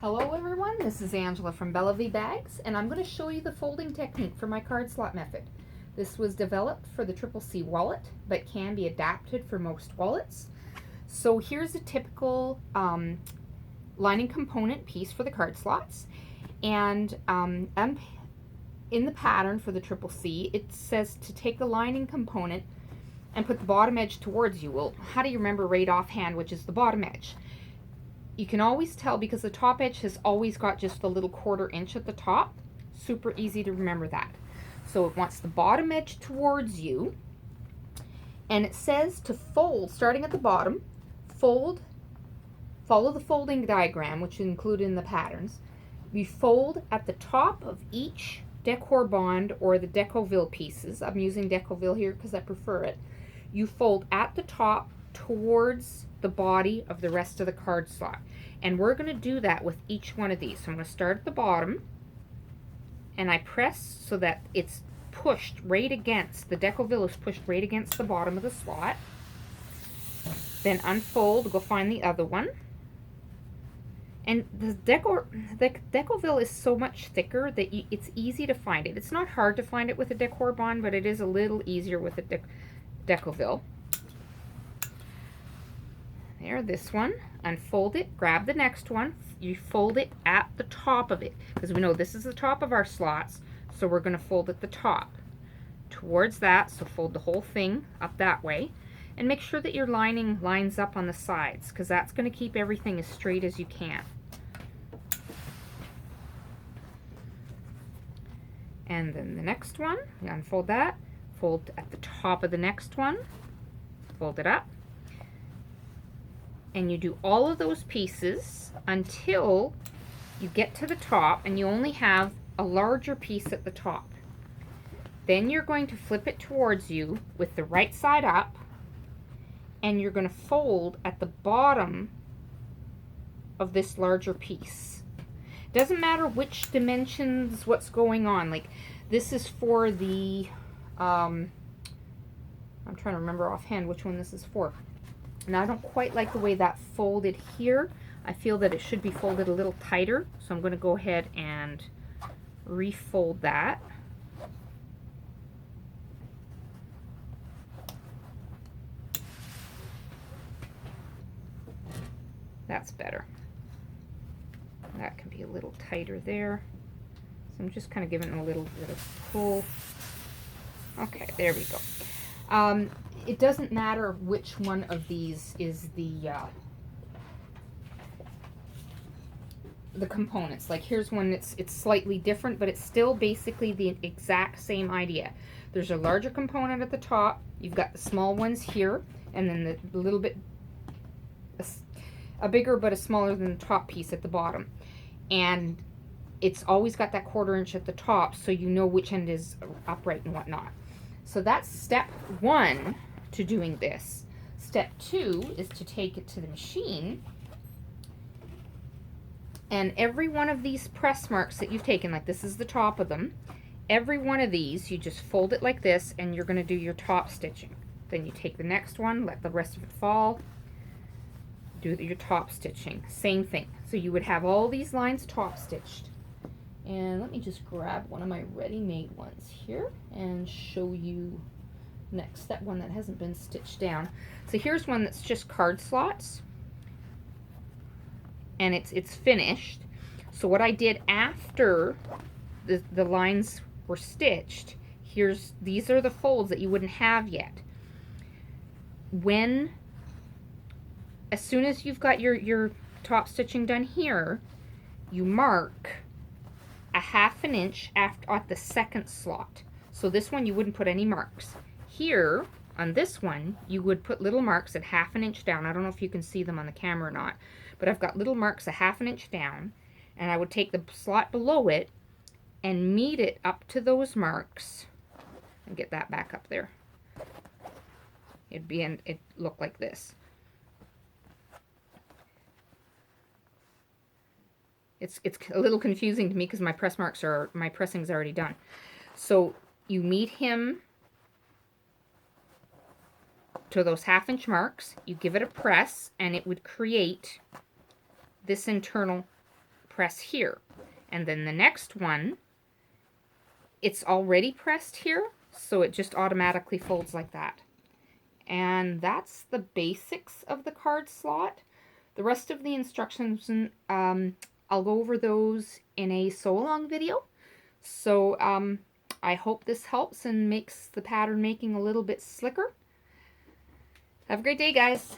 Hello everyone, this is Angela from Bella V Bags, and I'm going to show you the folding technique for my card slot method. This was developed for the Triple C wallet, but can be adapted for most wallets. So here's a typical lining component piece for the card slots, and in the pattern for the Triple C, it says to take the lining component and put the bottom edge towards you. Well, how do you remember right offhand which is the bottom edge? You can always tell because the top edge has always got just a little 1/4 inch at the top. Super easy to remember that. So it wants the bottom edge towards you, and it says to fold, starting at the bottom, follow the folding diagram, which is included in the patterns. We fold at the top of each Decor Bond or the Decoville pieces. I'm using Decoville here because I prefer it. You fold at the top towards the body of the rest of the card slot. And we're going to do that with each one of these. So I'm going to start at the bottom, and I press so that it's pushed right against, the Decoville is pushed right against the bottom of the slot. Then unfold, go find the other one. And the Decoville is so much thicker that it's easy to find it. It's not hard to find it with a Decor Bond, but it is a little easier with a Decoville. There, this one. Unfold it, grab the next one. You fold it at the top of it, because we know this is the top of our slots, so we're going to fold at the top towards that. So fold the whole thing up that way, and make sure that your lining lines up on the sides, because that's going to keep everything as straight as you can. And then the next one, you unfold that, fold at the top of the next one, fold it up, and you do all of those pieces until you get to the top and you only have a larger piece at the top. Then you're going to flip it towards you with the right side up, and you're going to fold at the bottom of this larger piece. Doesn't matter which dimensions, what's going on. Like this is for the I'm trying to remember offhand which one this is for. Now I don't quite like the way that folded here. I feel that it should be folded a little tighter, so I'm going to go ahead and refold that. That's better. That can be a little tighter there. So I'm just kind of giving it a little bit of pull. Okay, there we go. It doesn't matter which one of these is the components. Like here's one that's slightly different, but it's still basically the exact same idea. There's a larger component at the top. You've got the small ones here, and then the little bit a bigger but a smaller than the top piece at the bottom. And it's always got that 1/4 inch at the top, so you know which end is upright and whatnot. So that's step one to doing this. Step two is to take it to the machine, and every one of these press marks that you've taken, like this is the top of them, every one of these you just fold it like this, and you're going to do your top stitching. Then you take the next one, let the rest of it fall, do your top stitching, same thing. So you would have all these lines top stitched. And let me just grab one of my ready-made ones here and show you next, that one that hasn't been stitched down. So here's one that's just card slots, and it's finished. So what I did after the lines were stitched, these are the folds that you wouldn't have yet. As soon as you've got your top stitching done here, you mark a 1/2 inch at the second slot. So this one you wouldn't put any marks. Here on this one you would put little marks at 1/2 inch down. I don't know if you can see them on the camera or not, but I've got little marks a 1/2 inch down, and I would take the slot below it and meet it up to those marks and get that back up there. It looked like this. It's a little confusing to me because my pressing's already done. So you meet him to those 1/2 inch marks, you give it a press, and it would create this internal press here. And then the next one, it's already pressed here, so it just automatically folds like that. And that's the basics of the card slot. The rest of the instructions, I'll go over those in a sew-along video. So I hope this helps and makes the pattern making a little bit slicker. Have a great day, guys.